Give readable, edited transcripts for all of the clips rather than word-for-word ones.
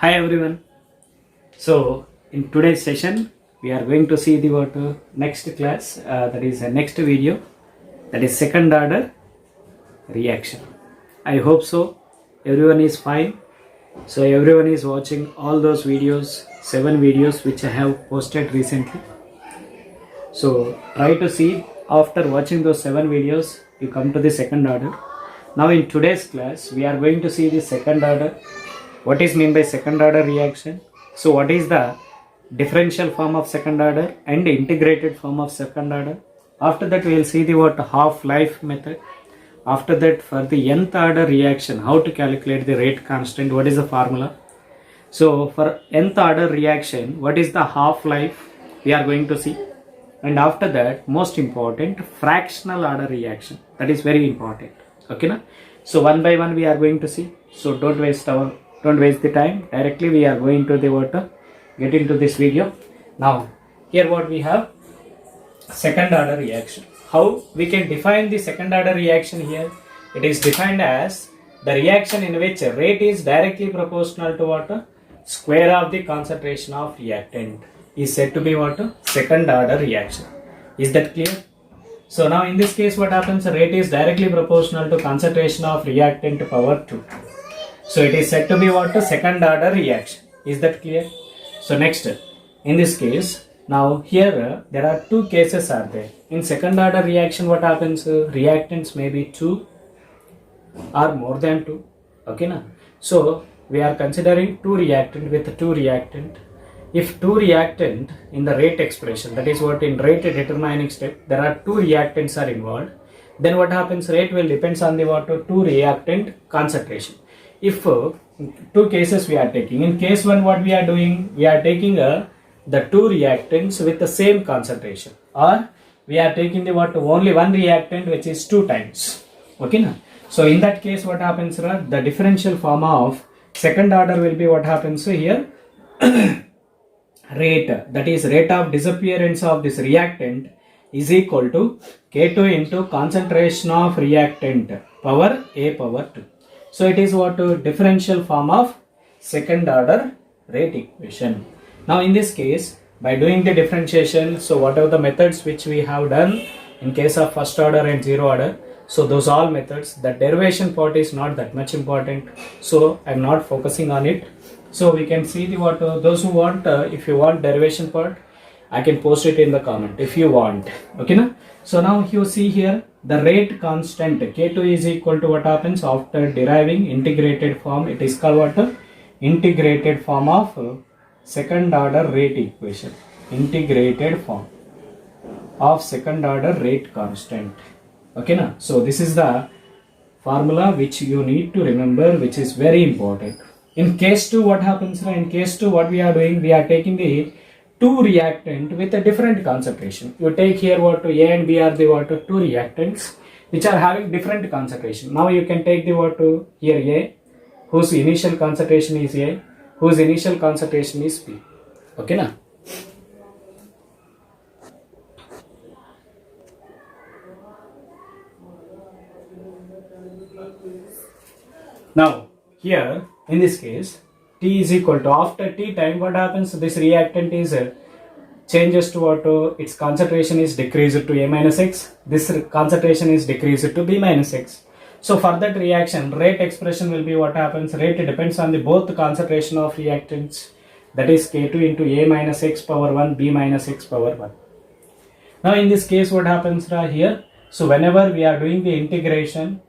Hi everyone. So in today's session we are going to see the next class that is the next video, that is second order reaction. I hope so everyone is fine. So everyone is watching all those videos, 7 videos which I have posted recently. So try to see after watching those 7 videos you come to the second order. Now in today's class we are going to see the second order. What is mean by second order reaction? So what is the differential form of second order and integrated form of second order? After that we will see the half-life method. After that, for the nth order reaction, how to calculate the rate constant, what is the formula? So for nth order reaction, what is the half-life we are going to see. And after that, most important, fractional order reaction, that is very important. Okay na? So one by one we are going to see. So don't waste the time. Directly we are going to the get into this video. Now here what we have, second order reaction. How we can define the second order reaction here? It is defined as the reaction in which rate is directly proportional to square of the concentration of reactant is said to be second order reaction. Is that clear? So now in this case what happens, rate is directly proportional to concentration of reactant power 2. So it is said to be second order reaction. Is that clear? So next, in this case, now here there are two cases are there. In second order reaction what happens, reactants may be 2 or more than 2. Okay na? So we are considering 2 reactant with 2 reactant. If 2 reactant in the rate expression, that is what in rate determining step, there are 2 reactants are involved, then what happens, rate will depends on the 2 reactant concentration. If 2 cases we are taking, in case 1 what we are doing, we are taking the 2 reactants with the same concentration, or we are taking the only one reactant which is 2 times. Okay na? So in that case what happens, the differential form of second order will be what happens here rate, that is rate of disappearance of this reactant is equal to K2 into concentration of reactant power A power 2. So it is differential form of second order rate equation. Now in this case, by doing the differentiation, so whatever the methods which we have done in case of first order and zero order, so those all methods, the derivation part is not that much important, so I am not focusing on it. So we can see the those who want, if you want derivation part, I can post it in the comment if you want. Okay na? So now you see here the rate constant K2 is equal to what happens after deriving integrated form, it is called integrated form of second order rate equation, integrated form of second order rate constant. Okay na? So this is the formula which you need to remember, which is very important. In case 2 what happens, in case 2 what we are doing, we are taking the 2 reactant with a different concentration. You take here A and B are the 2 reactants which are having different concentration. Now you can take the here A, whose initial concentration is A, whose initial concentration is B. Okay na? Now here in this case T is equal to, after T time what happens, this reactant is changes to its concentration is decreased to A minus X, this concentration is decreased to B minus X. So for that reaction, rate expression will be what happens, rate depends on the both concentration of reactants, that is K2 into A minus X power 1, B minus X power 1. Now in this case what happens here, so whenever we are doing the integration,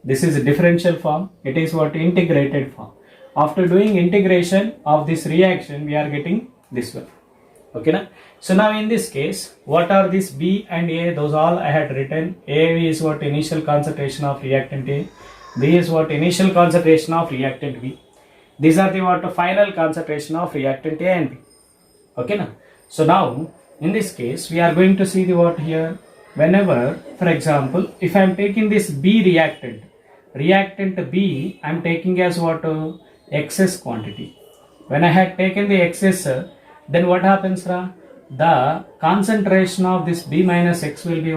this is a differential form, it is integrated form. After doing integration of this reaction, we are getting this one. Okay na? So now in this case, what are these B and A? Those all I had written. A is initial concentration of reactant A. B is initial concentration of reactant B. These are the final concentration of reactant A and B. Okay na? So now in this case, we are going to see the here. Whenever, for example, if I am taking this B reactant B, I am taking as excess quantity. When I had taken the excess, then what happens, the concentration of this B minus X will be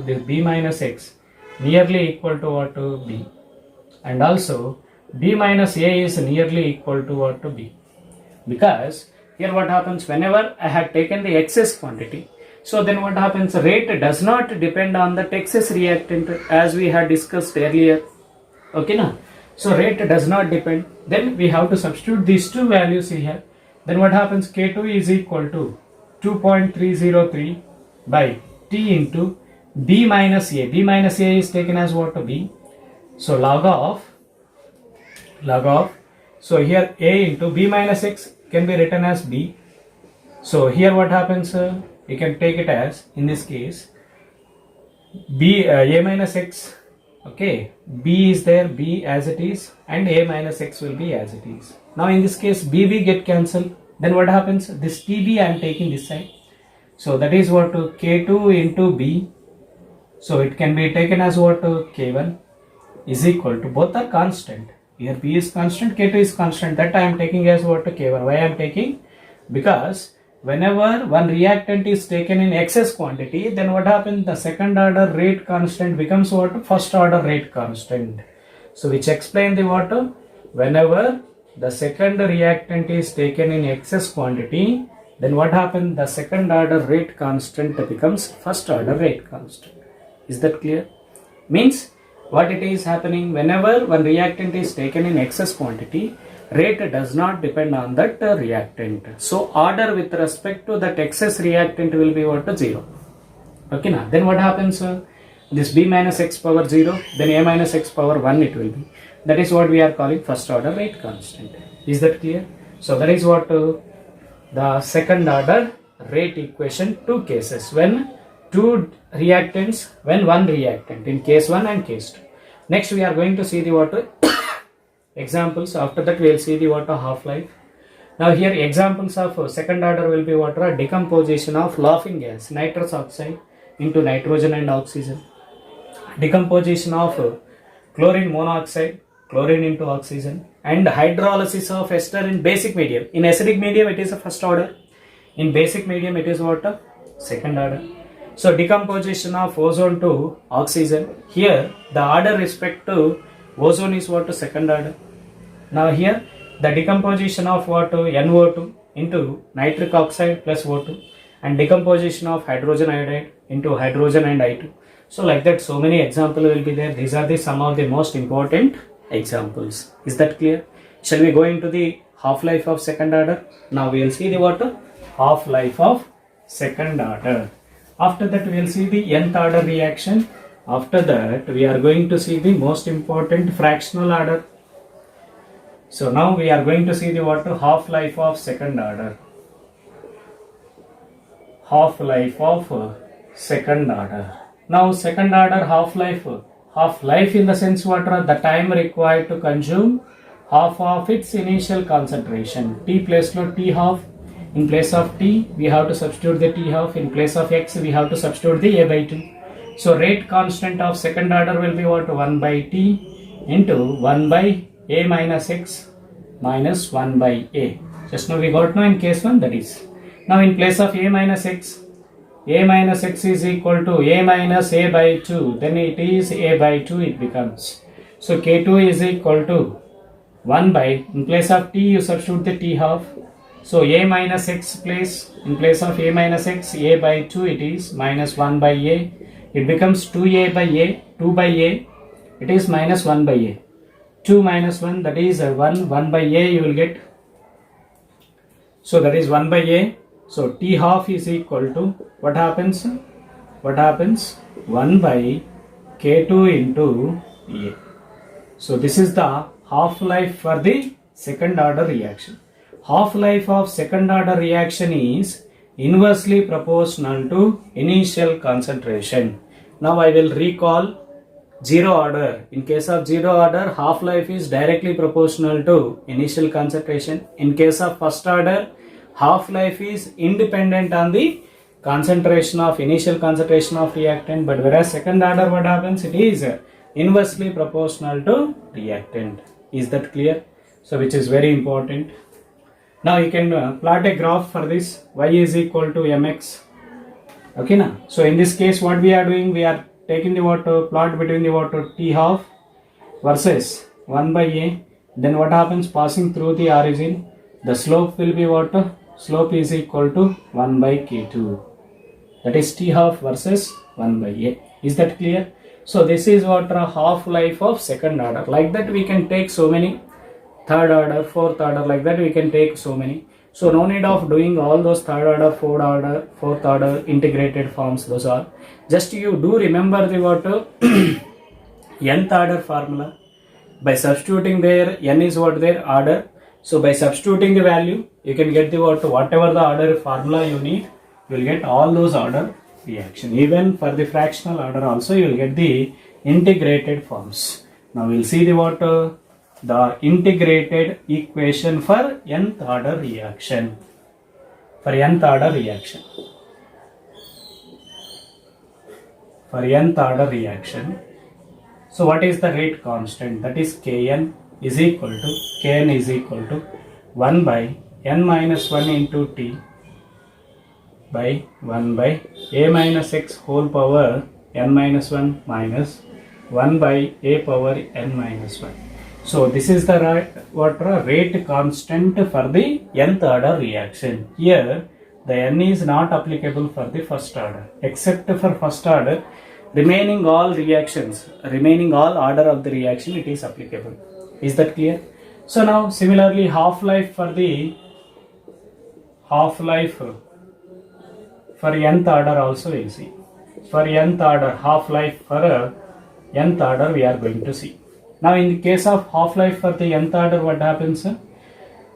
this B minus X nearly equal to B, and also B minus A is nearly equal to what? To B. Because here what happens, whenever I had taken the excess quantity, so then what happens, rate does not depend on the excess reactant as we had discussed earlier. Okay now, so rate does not depend, then we have to substitute these two values here. Then what happens, K2 is equal to 2.303 by T into B minus A. B minus A is taken as what? To B. So log of, so here A into B minus X can be written as B. So here what happens, you can take it as, in this case, B A minus X, okay, B is there, B as it is, and A minus X will be as it is. Now in this case BB get cancelled, then what happens, this TB I am taking this side, so that is what? To K2 into B, so it can be taken as what? To K1 is equal to, both are constant, here B is constant, K2 is constant, that I am taking as what? To K1. Why I am taking? Because whenever one reactant is taken in excess quantity, then what happens, the second order rate constant becomes what? First order rate constant. So which explain the what? Whenever the second reactant is taken in excess quantity, then what happens, the second order rate constant becomes first order rate constant. Is that clear? Means what it is happening, whenever one reactant is taken in excess quantity, rate does not depend on that reactant. So order with respect to that excess reactant will be what? 0. Okay now, then what happens, this B minus X power 0, then A minus X power 1 it will be. That is what we are calling first order rate constant. Is that clear? So that is what the second order rate equation, two cases, when two reactants, when one reactant, in case 1 and case 2. Next we are going to see the what? Examples. After that we will see the water half-life. Now here examples of second order will be water decomposition of laughing gas, nitrous oxide into nitrogen and oxygen, decomposition of chlorine monoxide, chlorine into oxygen, and hydrolysis of ester in basic medium. In acidic medium it is a first order, in basic medium it is what? Second order. So decomposition of ozone to oxygen, here the order respect to ozone is what? Second order. Now here the decomposition of what? NO2 into nitric oxide plus O2, and decomposition of hydrogen iodide into hydrogen and I2. So like that, so many examples will be there. These are the some of the most important examples. Is that clear? Shall we go into the half-life of second order? Now we will see the what? Half-life of second order. After that we will see the nth order reaction. After that we are going to see the most important fractional order. So now we are going to see the what? Half-life of second order. Half-life of second order. Now second order half-life. Half-life in the sense what? The time required to consume half of its initial concentration. T place lo T half. In place of T we have to substitute the T half. In place of X we have to substitute the A by 2. So rate constant of second order will be what? 1 by T into 1 by A minus X minus 1 by A. Just now we got now in case 1, that is. Now in place of A minus X is equal to A minus A by 2. Then it is A by 2 it becomes. So K2 is equal to 1 by, in place of T you substitute the T half. So A minus X place, in place of A minus X, A by 2 it is minus 1 by A. It becomes 2A by A, 2 by A, it is minus 1 by A. 2 minus 1, that is 1 by A you will get. So that is 1 by A. So T half is equal to, what happens? 1 by K2 into A. So this is the half-life for the second order reaction. Half-life of second order reaction is inversely proportional to initial concentration. Now I will recall zero order. In case of zero order, half-life is directly proportional to initial concentration. In case of first order, half-life is independent on the concentration of initial concentration of reactant, but whereas second order what happens, it is inversely proportional to reactant. Is that clear? So which is very important. Now you can plot a graph for this. Y is equal to mx. Okay now. So in this case what we are doing, we are taking the plot between the T half versus 1 by A. Then what happens? Passing through the origin, the slope will be what? Slope is equal to 1 by k2. That is T half versus 1 by A. Is that clear? So this is what a half-life of second order. Like that we can take so many third order, fourth order, like that we can take so many. So no need of doing all those third order, fourth order integrated forms. Those are just you do remember the what nth order formula. By substituting there, n is what their order. So by substituting the value, you can get the whatever the order formula you need, you will get all those order reaction. Even for the fractional order also, you will get the integrated forms. Now we will see the the integrated equation for nth order reaction. For nth order reaction. For nth order reaction. So what is the rate constant? That is Kn is equal to 1 by n minus 1 into T by 1 by a minus x whole power n minus 1 minus 1 by a power n minus 1. So this is the rate constant for the nth order reaction. Here the n is not applicable for the first order, except for first order. Remaining all order of the reaction, it is applicable. Is that clear? So now similarly half-life for nth order also we'll see. For nth order, half-life for nth order we are going to see. Now in the case of half-life for the nth order, what happens?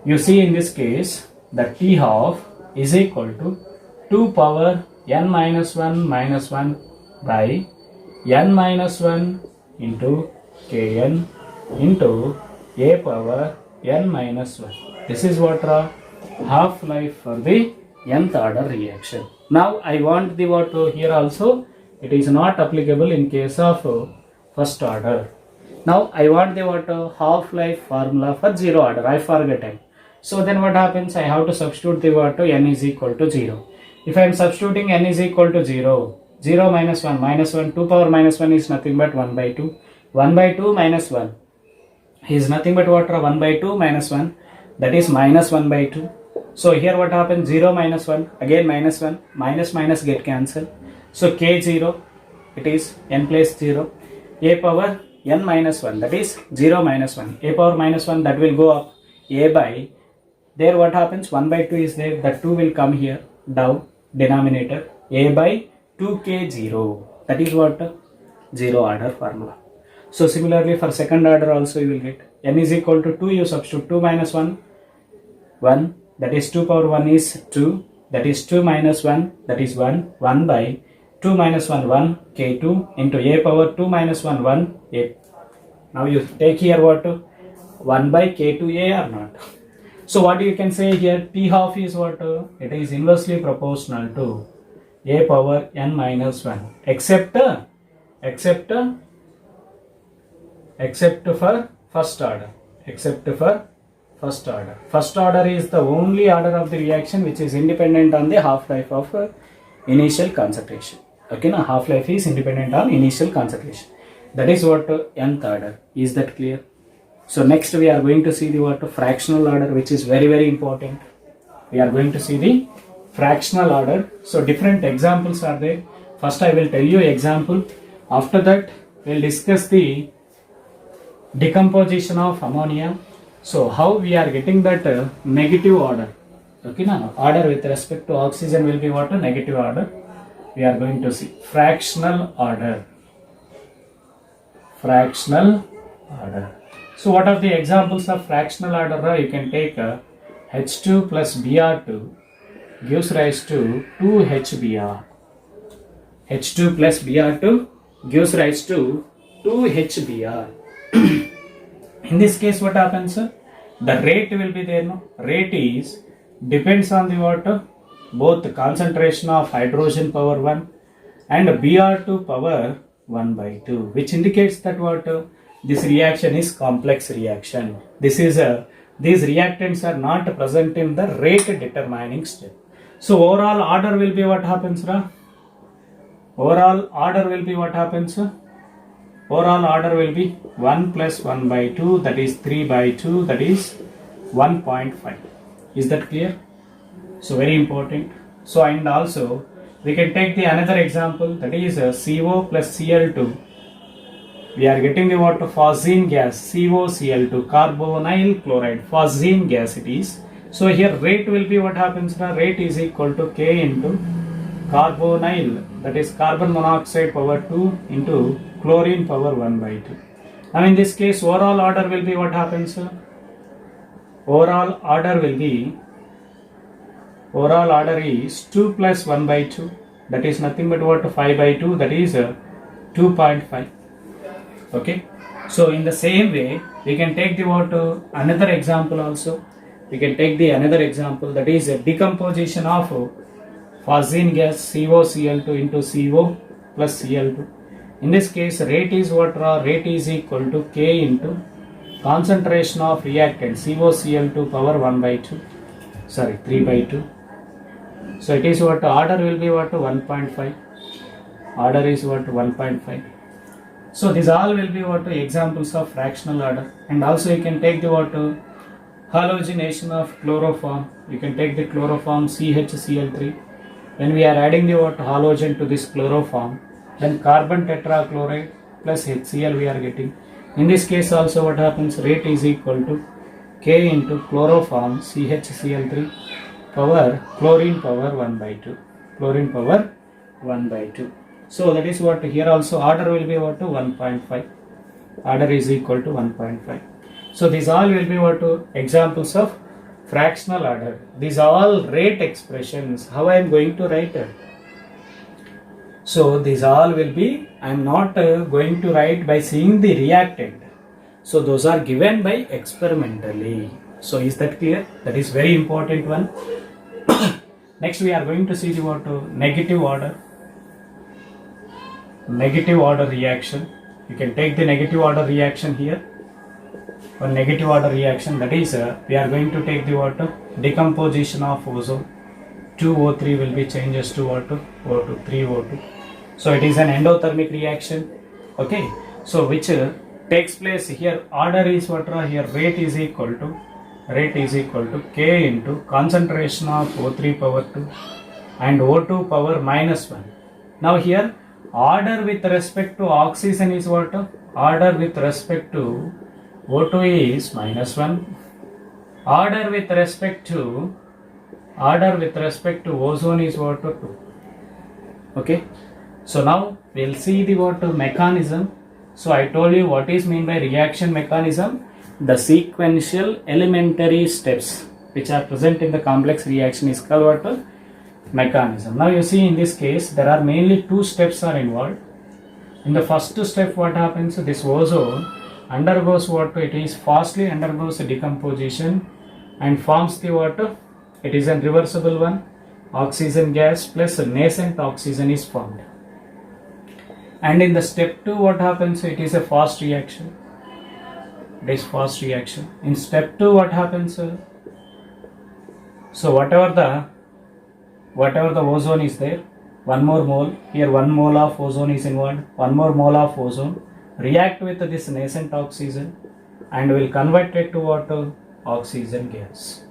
You see in this case the T half is equal to 2 power n minus 1 minus 1 by n minus 1 into Kn into a power n minus 1. This is what half-life for the nth order reaction. Now I want the here also, it is not applicable in case of first order. Now I want the half-life formula for zero order. I forgot. So then what happens? I have to substitute the n is equal to 0. If I am substituting n is equal to 0, 0 minus 1, 2 power minus 1 is nothing but 1 by 2. 1 by 2 minus 1 is nothing but 1 by 2 minus 1, that is minus 1 by 2. So here what happens? 0 minus 1, again minus 1, minus get cancelled. So k0, it is n place 0, a power n minus 1, that is 0 minus 1, a power minus 1, that will go up, a by, there what happens? 1 by 2 is there, that 2 will come here, down, denominator, a by 2k0, that is what? 0 order formula. So similarly for second order also you will get n is equal to 2, you substitute 2 minus 1, 1, that is 2 power 1 is 2, that is 2 minus 1, that is 1, 1 by 2 minus 1, 1, k2 into a power 2 minus 1, 1, a. Now you take here 1 by k2a or not. So what you can say here, T half is it is inversely proportional to a power n minus 1, except for first order. First order is the only order of the reaction which is independent on the half-life of initial concentration. Okay, now half-life is independent on initial concentration. That is what nth order. Is that clear? So next we are going to see the fractional order, which is very, very important. We are going to see the fractional order. So different examples are there. First I will tell you example. After that we will discuss the decomposition of ammonia. So how we are getting that negative order. Okay, now order with respect to oxygen will be negative order. We are going to see fractional order. So what are the examples of fractional order? You can take H2 plus Br2 gives rise to 2HBr. H2 plus Br2 gives rise to 2HBr. In this case what happens? The rate will be there. No? Rate is depends on the both the concentration of hydrogen power 1 and Br2 power 1 by 2, which indicates that this reaction is complex reaction. This is these reactants are not present in the rate determining step. So overall order will be what happens? Overall order will be what happens? overall order will be 1 plus 1 by 2, that is 3 by 2, that is 1.5. Is that clear? So very important. So and also we can take the another example, that is CO plus Cl2. We are getting the what? Phosgene gas, COCl2, carbonyl chloride, phosgene gas it is. So here rate will be what happens now? Rate is equal to K into carbonyl, that is carbon monoxide power 2 into chlorine power 1 by 2. Now in this case overall order will be what happens? Overall order is 2 plus 1 by 2, that is nothing but what? 5 by 2, that is 2.5. Okay. So in the same way we can take the what? Another example also. We can take the another example, that is a decomposition of phosgene gas COCl2 into CO plus Cl2. In this case rate is what? Rate is equal to K into concentration of reactant COCl2 power 1 by 2, sorry 3 by 2. So it is what? Order will be what? 1.5. Order is what? 1.5. So these all will be what? Examples of fractional order. And also you can take the what? Halogenation of chloroform. You can take the chloroform CHCl3. When we are adding the what? Halogen to this chloroform, then carbon tetrachloride plus HCl we are getting. In this case also what happens? Rate is equal to K into chloroform CHCl3 power chlorine power 1 by 2. Chlorine power 1 by 2. So that is what here also order will be what? 1.5. Order is equal to 1.5. So these all will be what? Examples of fractional order. These are all rate expressions. How I am going to write it? So these all will be, I am not going to write by seeing the reactant. So those are given by experimentally. So is that clear? That is very important one. Next we are going to see the what? Negative order. Negative order reaction. You can take the negative order reaction here. For negative order reaction, that is we are going to take the what? Decomposition of ozone. 2O3 will be changes to what? O2, 3O2. So it is an endothermic reaction. Okay. So which takes place here. Order is what? Here rate is equal to K into concentration of O3 power 2 and O2 power minus 1. Now here order with respect to oxygen is what? Order with respect to O2 is minus 1. Order with respect to ozone is what? 2. Okay. So now we will see the what? Mechanism. So I told you what is mean by reaction mechanism. The sequential elementary steps which are present in the complex reaction is called what? Mechanism. Now you see in this case there are mainly two steps are involved. In the first step what happens? This ozone undergoes what? It is fastly undergoes decomposition and forms the what? It is a reversible one. Oxygen gas plus nascent oxygen is formed. And in the step 2 what happens? It is a fast reaction. It is fast reaction. In step 2 what happens? So whatever the ozone is there, one more mole, here 1 mole of ozone is involved, 1 more mole of ozone react with this nascent oxygen and will convert it to what? Oxygen gas.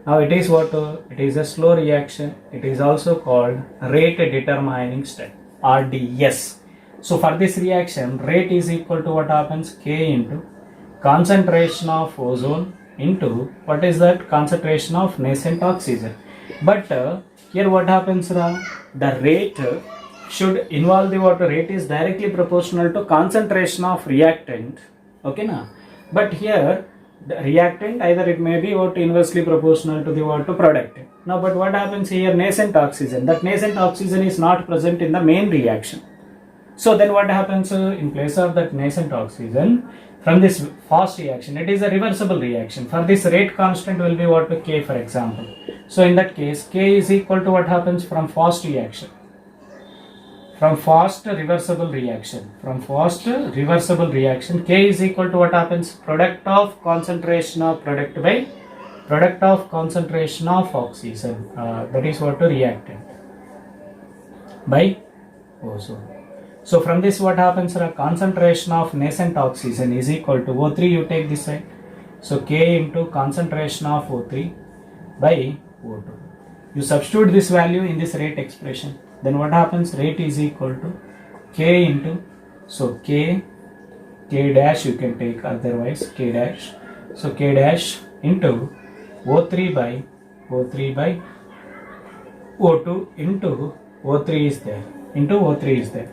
Now it is what? It is a slow reaction. It is also called rate determining step, RDS. So for this reaction rate is equal to what happens? K into concentration of ozone into what is that? Concentration of nascent oxygen. But here what happens? The rate should involve the what? Rate is directly proportional to concentration of reactant. Okay na? But here the reactant either it may be what? Inversely proportional to the what? Product. Now but what happens here? Nascent oxygen. That nascent oxygen is not present in the main reaction. So then what happens? In place of that nascent oxygen, from this fast reaction, it is a reversible reaction. For this rate constant will be what? K for example. So in that case K is equal to what happens from fast reaction? From fast reversible reaction. K is equal to what happens? Product of concentration of product by product of concentration of oxygen. That is what? Reactant by ozone. So from this what happens, sir? Concentration of nascent oxygen is equal to O3, you take this side. So K into concentration of O3 by O2. You substitute this value in this rate expression. Then what happens? Rate is equal to K into, so K dash you can take, otherwise K dash. So K dash into O3 by O2 into O3 is there, into O3 is there.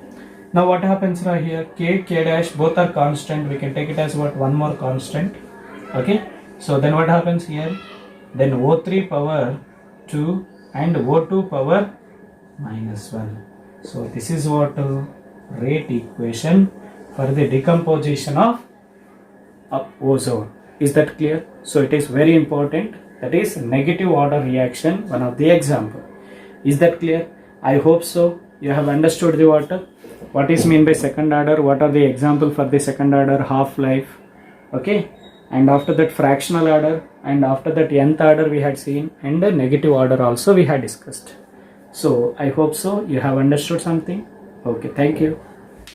Now what happens right here? K dash both are constant. We can take it as what? One more constant. Okay. So then what happens here? Then O3 power 2 and O2 power minus 1. So this is what rate equation for the decomposition of ozone. Is that clear? So it is very important. That is negative order reaction, one of the example. Is that clear? I hope so. You have understood the what is mean by second order, what are the example for the second order, half-life, okay, and after that fractional order, and after that nth order we had seen, and the negative order also we had discussed. So I hope so you have understood something. Okay, thank you.